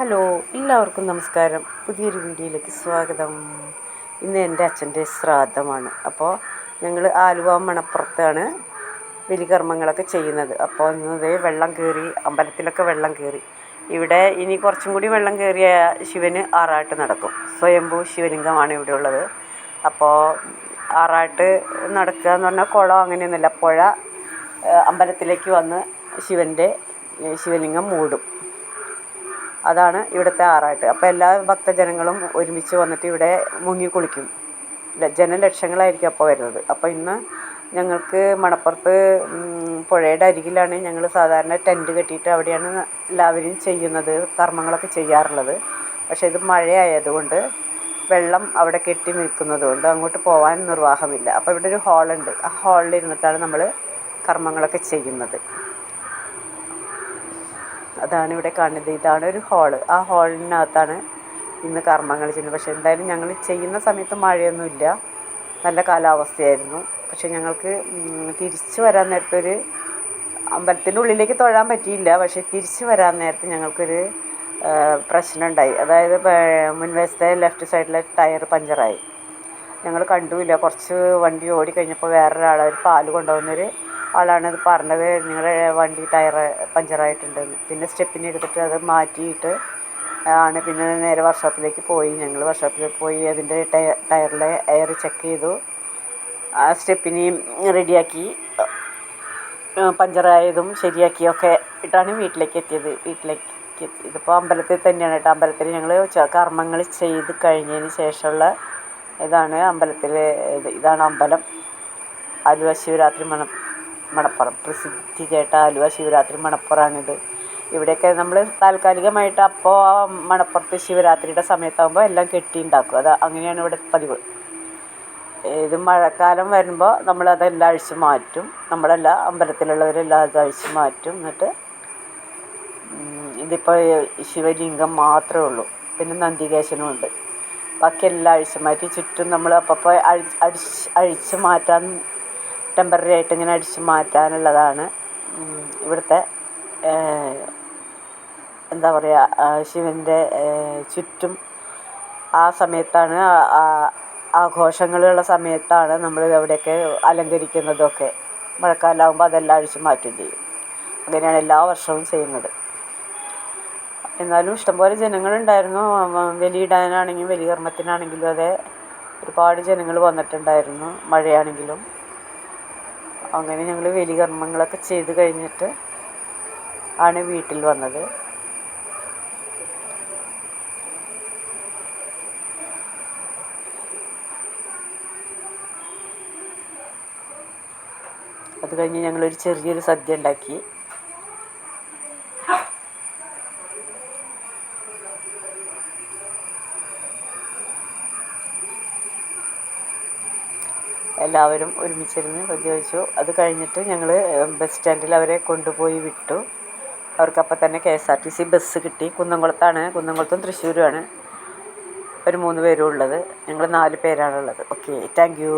Hello, എല്ലാവർക്കും നമസ്കാരം. പുതിയൊരു വീഡിയോയിലേക്ക് സ്വാഗതം. ഇന്ന് എൻ്റെ അച്ഛൻ്റെ ശ്രാദ്ധമാണ്. അപ്പോൾ ഞങ്ങൾ ആലുവ മണപ്പുറത്താണ് ബലികർമ്മങ്ങളൊക്കെ ചെയ്യുന്നത്. അപ്പോൾ ഇന്നതേ വെള്ളം കയറി, അമ്പലത്തിലൊക്കെ വെള്ളം കയറി. ഇവിടെ ഇനി കുറച്ചും കൂടി വെള്ളം കയറിയ ശിവന് ആറാട്ട് നടക്കും. സ്വയംഭൂ ശിവലിംഗമാണ് ഇവിടെ ഉള്ളത്. അപ്പോൾ ആറാട്ട് നടക്കുക എന്ന് പറഞ്ഞാൽ കുളം അങ്ങനെയൊന്നുമില്ല, പുഴ അമ്പലത്തിലേക്ക് വന്ന് ശിവലിംഗം മൂടും. അതാണ് ഇവിടുത്തെ ആറാട്ട്. അപ്പോൾ എല്ലാ ഭക്തജനങ്ങളും ഒരുമിച്ച് വന്നിട്ട് ഇവിടെ മുങ്ങി കുളിക്കും. ജനലക്ഷങ്ങളായിരിക്കും അപ്പോൾ വരുന്നത്. അപ്പോൾ ഇന്ന് ഞങ്ങൾക്ക് മണപ്പുറത്ത് പുഴയുടെ അരികിലാണ് ഞങ്ങൾ സാധാരണ ടെൻറ്റ് കെട്ടിയിട്ട് അവിടെയാണ് എല്ലാവരും ചെയ്യുന്നത്, കർമ്മങ്ങളൊക്കെ ചെയ്യാറുള്ളത്. പക്ഷേ ഇത് മഴയായതുകൊണ്ട് വെള്ളം അവിടെ കെട്ടി നിൽക്കുന്നതുകൊണ്ട് അങ്ങോട്ട് പോകാൻ നിർവാഹമില്ല. അപ്പോൾ ഇവിടെ ഒരു ഹാളുണ്ട്. ആ ഹാളിൽ ഇരുന്നിട്ടാണ് നമ്മൾ കർമ്മങ്ങളൊക്കെ ചെയ്യുന്നത്. അതാണ് ഇവിടെ കാണുന്നത്. ഇതാണ് ഒരു ഹാള്. ആ ഹാളിനകത്താണ് ഇന്ന് കർമ്മങ്ങൾ ചെയ്യുന്നത്. പക്ഷേ എന്തായാലും ഞങ്ങൾ ചെയ്യുന്ന സമയത്ത് മഴയൊന്നുമില്ല, നല്ല കാലാവസ്ഥയായിരുന്നു. പക്ഷേ ഞങ്ങൾക്ക് തിരിച്ച് വരാൻ നേരത്തൊരു അമ്പലത്തിൻ്റെ ഉള്ളിലേക്ക് തൊഴാൻ പറ്റിയില്ല. പക്ഷേ തിരിച്ച് വരാൻ നേരത്ത് ഞങ്ങൾക്കൊരു പ്രശ്നമുണ്ടായി. അതായത് മുൻവശത്തെ ലെഫ്റ്റ് സൈഡിലെ ടയർ പഞ്ചറായി. ഞങ്ങൾ കണ്ടുമില്ല. കുറച്ച് വണ്ടി ഓടിക്കഴിഞ്ഞപ്പോൾ വേറൊരാൾ, ഒരു പാല് കൊണ്ടുപോകുന്നൊരു ആളാണ് ഇത് പറഞ്ഞത്, നിങ്ങളുടെ വണ്ടി ടയർ പഞ്ചറായിട്ടുണ്ടെന്ന്. പിന്നെ സ്റ്റെപ്പിന് എടുത്തിട്ട് അത് മാറ്റിയിട്ട് ആണ് പിന്നെ നേരെ വർക്ക്ഷോപ്പിലേക്ക് പോയി. ഞങ്ങൾ വർക്ക്ഷോപ്പിലേക്ക് പോയി അതിൻ്റെ ടയറിലെ എയർ ചെക്ക് ചെയ്തു, ആ സ്റ്റെപ്പിനെയും റെഡിയാക്കി, പഞ്ചറായതും ശരിയാക്കിയൊക്കെ ഇട്ടാണ് വീട്ടിലേക്ക് എത്തിയത്. ഇതിപ്പോൾ അമ്പലത്തിൽ തന്നെയാണ് കേട്ടോ. അമ്പലത്തിൽ ഞങ്ങൾ കർമ്മങ്ങൾ ചെയ്ത് കഴിഞ്ഞതിന് ശേഷമുള്ള ഇതാണ് അമ്പലത്തിൽ. ഇതാണ് അമ്പലം. ആലുവ ശിവരാത്രി മണപ്പുറം, പ്രസിദ്ധി കേട്ട ആലുവ ശിവരാത്രി മണപ്പുറമാണിത്. ഇവിടെയൊക്കെ നമ്മൾ താൽക്കാലികമായിട്ട് അപ്പോൾ മണപ്പുറത്ത് ശിവരാത്രിയുടെ സമയത്താകുമ്പോൾ എല്ലാം കെട്ടിയുണ്ടാക്കും. അത് അങ്ങനെയാണ് ഇവിടെ പതിവ്. ഇത് മഴക്കാലം വരുമ്പോൾ നമ്മളതെല്ലാം അഴിച്ച് മാറ്റും. നമ്മളെല്ലാം അമ്പലത്തിലുള്ളവരെല്ലാം അത് അഴിച്ച് മാറ്റും. എന്നിട്ട് ഇതിപ്പോൾ ശിവലിംഗം മാത്രമേ ഉള്ളൂ, പിന്നെ നന്ദികേശനും ഉണ്ട്. ബാക്കി എല്ലാം അഴിച്ച് മാറ്റി ചുറ്റും നമ്മൾ അപ്പോൾ അഴിച്ച് മാറ്റാൻ ടെമ്പററി ആയിട്ട് ഇങ്ങനെ അടിച്ച് മാറ്റാനുള്ളതാണ് ഇവിടുത്തെ എന്താ പറയുക. ശിവൻ്റെ ചുറ്റും ആ സമയത്താണ്, ആഘോഷങ്ങളുള്ള സമയത്താണ് നമ്മൾ അവിടെയൊക്കെ അലങ്കരിക്കുന്നതൊക്കെ. മഴക്കാലമാകുമ്പോൾ അതെല്ലാം അഴിച്ച് മാറ്റുകയും ചെയ്യും. അങ്ങനെയാണ് എല്ലാ വർഷവും ചെയ്യുന്നത്. എന്നാലും ഇഷ്ടംപോലെ ജനങ്ങളുണ്ടായിരുന്നു. ബലിയിടാനാണെങ്കിലും ബലികർമ്മത്തിനാണെങ്കിലും അതെ, ഒരുപാട് ജനങ്ങൾ വന്നിട്ടുണ്ടായിരുന്നു, മഴയാണെങ്കിലും. അങ്ങനെ ഞങ്ങൾ ബലികർമ്മങ്ങളൊക്കെ ചെയ്ത് കഴിഞ്ഞിട്ട് ആണ് വീട്ടിൽ വന്നത്. അത് കഴിഞ്ഞ് ഞങ്ങളൊരു ചെറിയൊരു സദ്യ ഉണ്ടാക്കി. എല്ലാവരും ഒരുമിച്ചിരുന്ന് സദ്യ കഴിച്ചു. അത് കഴിഞ്ഞിട്ട് ഞങ്ങൾ ബസ് സ്റ്റാൻഡിൽ അവരെ കൊണ്ടുപോയി വിട്ടു. അവർക്കപ്പം തന്നെ KSRTC ബസ് കിട്ടി. കുന്നംകുളത്തും തൃശ്ശൂരുമാണ് ഒരു 3 പേരും ഉള്ളത്. ഞങ്ങൾ 4 പേരാണുള്ളത്. Okay, thank you.